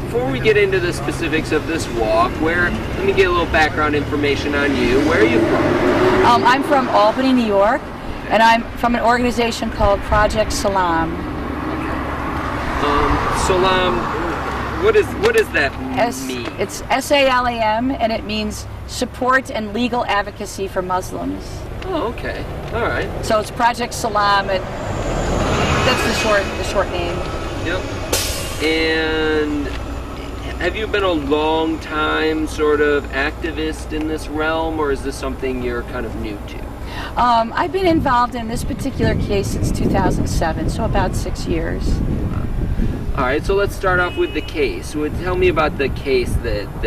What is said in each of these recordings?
Before we get into the specifics of this walk, let me get a little background information on you. Where are you from? I'm from Albany, New York, and I'm from an organization called Project SALAM. Okay. SALAM, what does that mean? It's SALAM, and it means Support and Legal Advocacy for Muslims. Oh, okay. All right. So it's Project SALAM, and that's the short name. Yep. And have you been a long time sort of activist in this realm, or is this something you're kind of new to? I've been involved in this particular case since 2007, so about 6 years. All right, so let's start off with the case. Tell me about the case that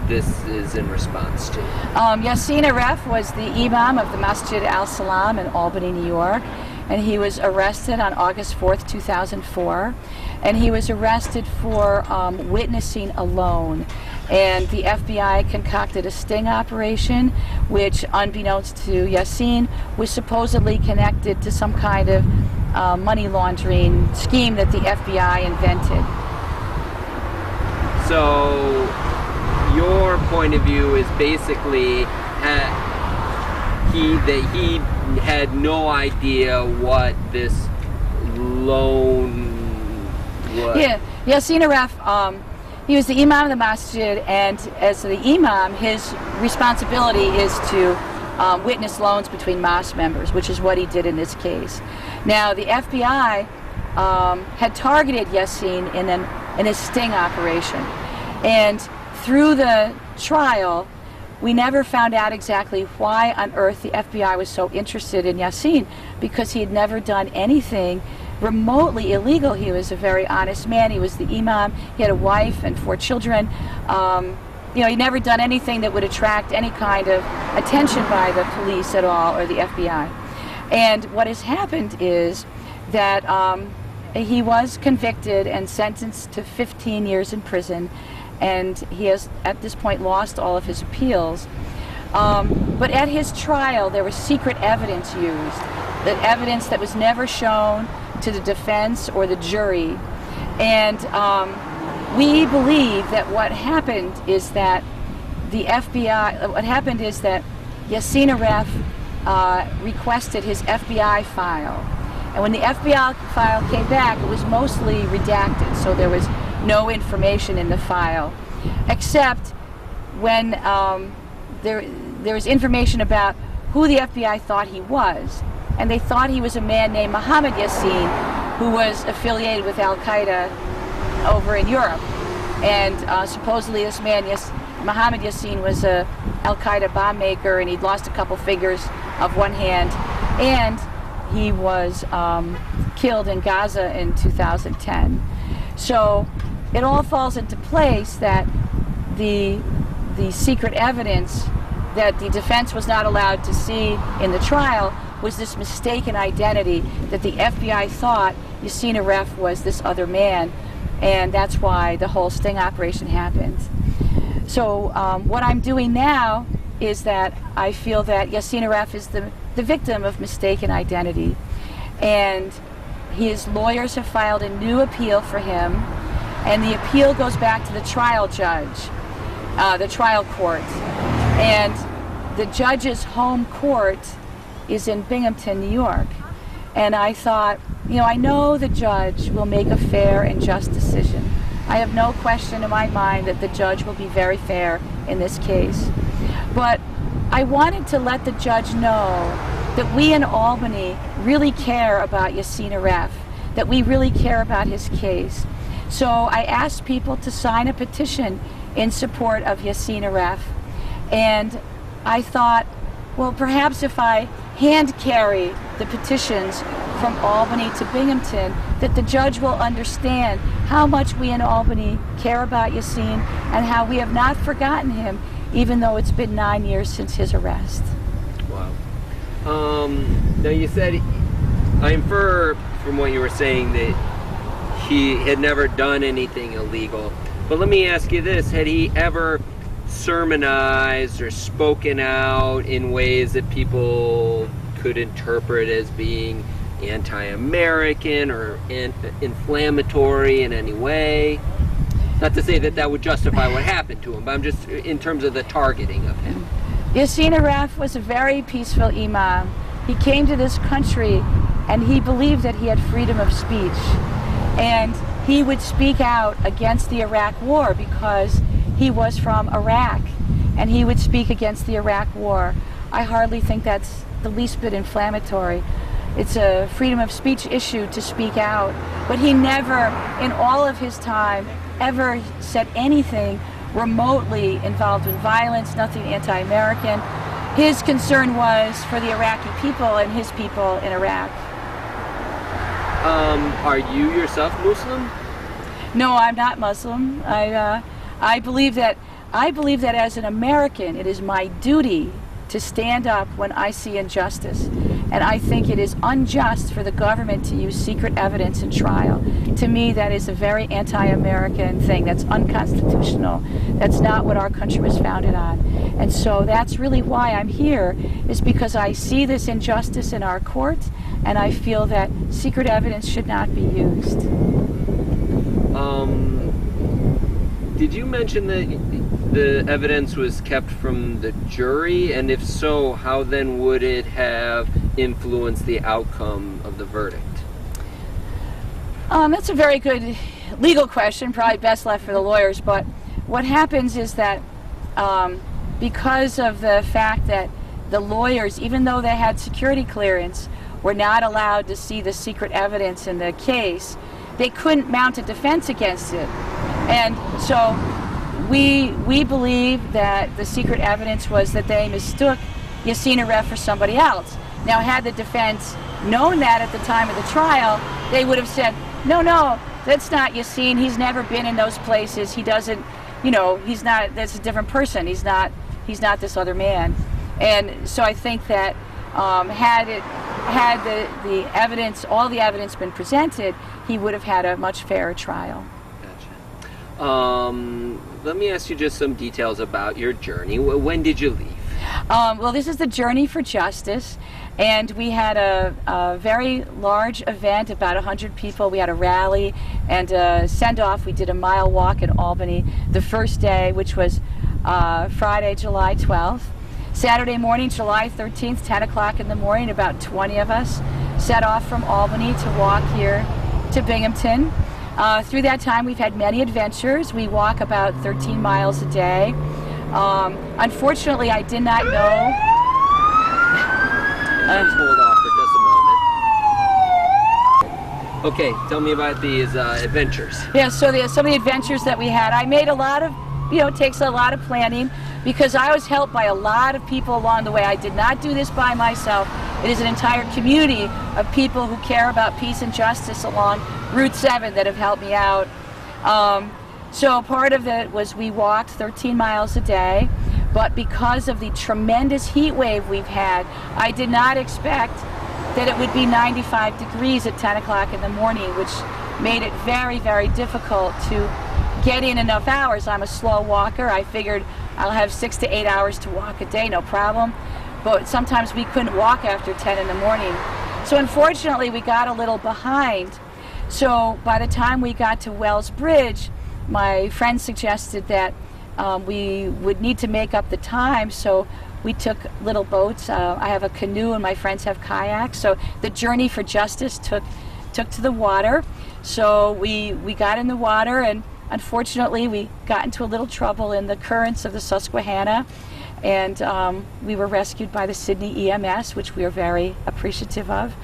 this is in response to. Yassin Aref was the Imam of the Masjid Al-Salam in Albany, New York, and he was arrested on August 4th, 2004. And he was arrested for witnessing alone. And the FBI concocted a sting operation, which, unbeknownst to Yassin, was supposedly connected to some kind of money laundering scheme that the FBI invented. So, your point of view is basically that he had no idea what this loan was. Yeah, Yassin Aref, he was the Imam of the Masjid, and as the Imam, his responsibility is to witness loans between mosque members, which is what he did in this case. Now, the FBI had targeted Yassin in a sting operation, and through the trial, we never found out exactly why on earth the FBI was so interested in Yassin, because he had never done anything remotely illegal. He was a very honest man. He was the Imam. He had a wife and 4 children. He'd never done anything that would attract any kind of attention by the police at all, or the FBI. And what has happened is that he was convicted and sentenced to 15 years in prison, and he has at this point lost all of his appeals. But at his trial there was secret evidence used, that evidence that was never shown to the defense or the jury. And we believe that what happened is that Yassin Aref requested his FBI file. And when the FBI file came back, it was mostly redacted, so there was no information in the file, except when there was information about who the FBI thought he was. And they thought he was a man named Muhammad Yassin, who was affiliated with Al-Queda over in Europe. And supposedly this man, Muhammad Yassin, was a Al-Queda bomb maker, and he'd lost a couple fingers of one hand. And he was killed in Gaza in 2010. So it all falls into place that the secret evidence that the defense was not allowed to see in the trial was this mistaken identity, that the FBI thought Yassin Aref was this other man, and that's why the whole sting operation happened. So what I'm doing now is that I feel that Yassin Aref is the victim of mistaken identity, and his lawyers have filed a new appeal for him, and the appeal goes back to the trial judge, the trial court, and the judge's home court is in Binghamton, New York. And I thought, I know the judge will make a fair and just decision. I have no question in my mind that the judge will be very fair in this case. But I wanted to let the judge know that we in Albany really care about Yassin Aref, that we really care about his case. So I asked people to sign a petition in support of Yassin Aref. And I thought, well, perhaps if I hand carry the petitions from Albany to Binghamton, that the judge will understand how much we in Albany care about Yassin and how we have not forgotten him, even though it's been 9 years since his arrest. Wow. Now you said, I infer from what you were saying that he had never done anything illegal. But let me ask you this, had he ever sermonized or spoken out in ways that people could interpret as being anti-American or inflammatory in any way? Not to say that that would justify what happened to him, but I'm just in terms of the targeting of him. Yassin Aref was a very peaceful imam. He came to this country and he believed that he had freedom of speech. And he would speak out against the Iraq war because he was from Iraq. And he would speak against the Iraq war. I hardly think that's the least bit inflammatory. It's a freedom of speech issue to speak out. But he never, in all of his time, ever said anything remotely involved in violence, nothing anti-American. His concern was for the Iraqi people and his people in Iraq. Are you yourself Muslim? No, I'm not Muslim. I believe that as an American, it is my duty to stand up when I see injustice. And I think it is unjust for the government to use secret evidence in trial. To me, that is a very anti-American thing. That's unconstitutional. That's not what our country was founded on. And so that's really why I'm here, is because I see this injustice in our courts, and I feel that secret evidence should not be used. Did you mention that the evidence was kept from the jury? And if so, how then would it have influenced the outcome of the verdict? That's a very good legal question, probably best left for the lawyers. But what happens is that because of the fact that the lawyers, even though they had security clearance, were not allowed to see the secret evidence in the case, they couldn't mount a defense against it. And so we believe that the secret evidence was that they mistook Yassin Aref for somebody else. Now, had the defense known that at the time of the trial, they would have said, no, that's not Yassin. He's never been in those places. He doesn't, he's not, that's a different person. He's not this other man. And so I think that had the evidence, all the evidence been presented, he would have had a much fairer trial. Let me ask you just some details about your journey. When did you leave? Well, this is the Journey for Justice, and we had a very large event, about 100 people. We had a rally and a send-off. We did a mile walk in Albany the first day, which was Friday, July 12th. Saturday morning, July 13th, 10 o'clock in the morning, about 20 of us set off from Albany to walk here to Binghamton. Through that time, we've had many adventures. We walk about 13 miles a day. Unfortunately, I did not know. Hold off for just a moment. Okay, tell me about these adventures. Yeah, so some of the adventures that we had. I made a lot of, it takes a lot of planning, because I was helped by a lot of people along the way. I did not do this by myself. It is an entire community of people who care about peace and justice along Route 7 that have helped me out. So part of it was we walked 13 miles a day, but because of the tremendous heat wave we've had, I did not expect that it would be 95 degrees at 10 o'clock in the morning, which made it very, very difficult to get in enough hours. I'm a slow walker. I figured I'll have 6 to 8 hours to walk a day, no problem. But sometimes we couldn't walk after 10 in the morning. So unfortunately, we got a little behind. So by the time we got to Wells Bridge, my friend suggested that we would need to make up the time, so we took little boats. I have a canoe and my friends have kayaks. So the Journey for Justice took to the water. So we got in the water, and unfortunately we got into a little trouble in the currents of the Susquehanna, and we were rescued by the Sydney EMS, which we are very appreciative of.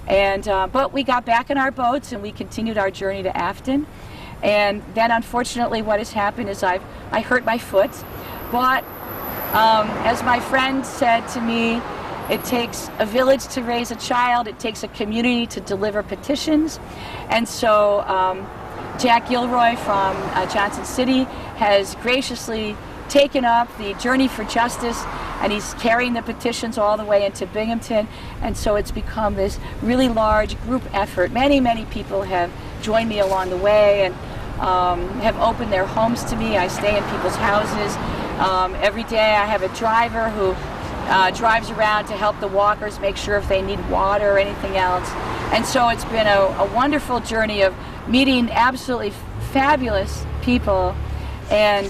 And but we got back in our boats and we continued our journey to Afton. And then unfortunately what has happened is I hurt my foot. But as my friend said to me, it takes a village to raise a child, it takes a community to deliver petitions. And so Jack Gilroy from Johnson City has graciously taken up the Journey for Justice, and he's carrying the petitions all the way into Binghamton, and so it's become this really large group effort. Many, many people have joined me along the way and have opened their homes to me. I stay in people's houses. Every day I have a driver who drives around to help the walkers make sure if they need water or anything else. And so it's been a wonderful journey of meeting absolutely fabulous people and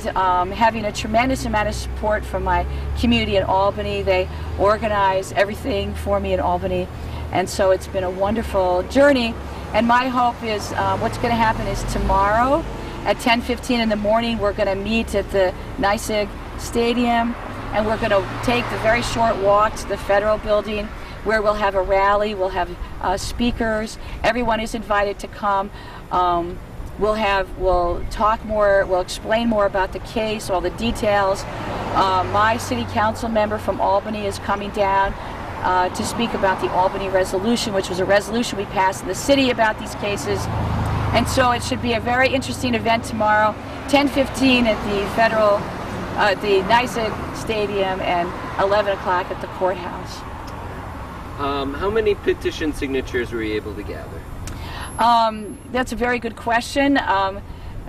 having a tremendous amount of support from my community in Albany. They organize everything for me in Albany. And so it's been a wonderful journey. And my hope is what's going to happen is tomorrow at 10:15 in the morning, we're going to meet at the NYSEG Stadium, and we're going to take the very short walk to the federal building where we'll have a rally, we'll have speakers, everyone is invited to come. We'll talk more, we'll explain more about the case, all the details. My city council member from Albany is coming down to speak about the Albany resolution, which was a resolution we passed in the city about these cases. And so it should be a very interesting event tomorrow, 10:15 at the federal, the NYSEG Stadium, and 11 o'clock at the courthouse. How many petition signatures were you able to gather? That's a very good question.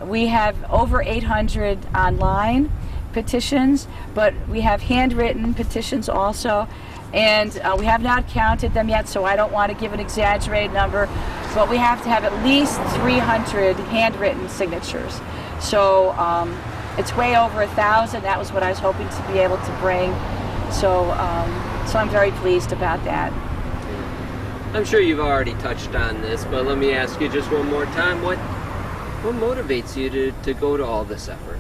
We have over 800 online petitions, but we have handwritten petitions also. And we have not counted them yet, so I don't want to give an exaggerated number, but we have to have at least 300 handwritten signatures. So it's way over 1,000. That was what I was hoping to be able to bring. So I'm very pleased about that. I'm sure you've already touched on this, but let me ask you just one more time. What motivates you to go to all this effort?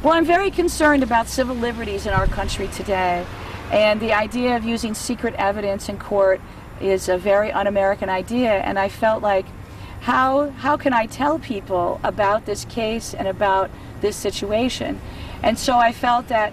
Well, I'm very concerned about civil liberties in our country today. And the idea of using secret evidence in court is a very un-American idea, and I felt like, how can I tell people about this case and about this situation? And so I felt that,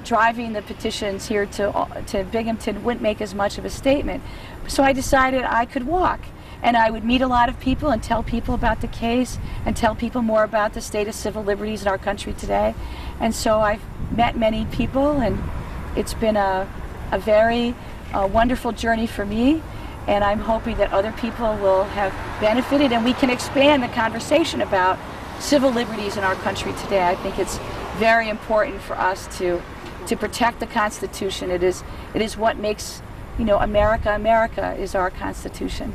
driving the petitions here to Binghamton wouldn't make as much of a statement. So I decided I could walk. And I would meet a lot of people and tell people about the case and tell people more about the state of civil liberties in our country today. And so I've met many people, and it's been a very wonderful journey for me. And I'm hoping that other people will have benefited, and we can expand the conversation about civil liberties in our country today. I think it's very important for us to protect the Constitution. It is what makes America America, is our Constitution.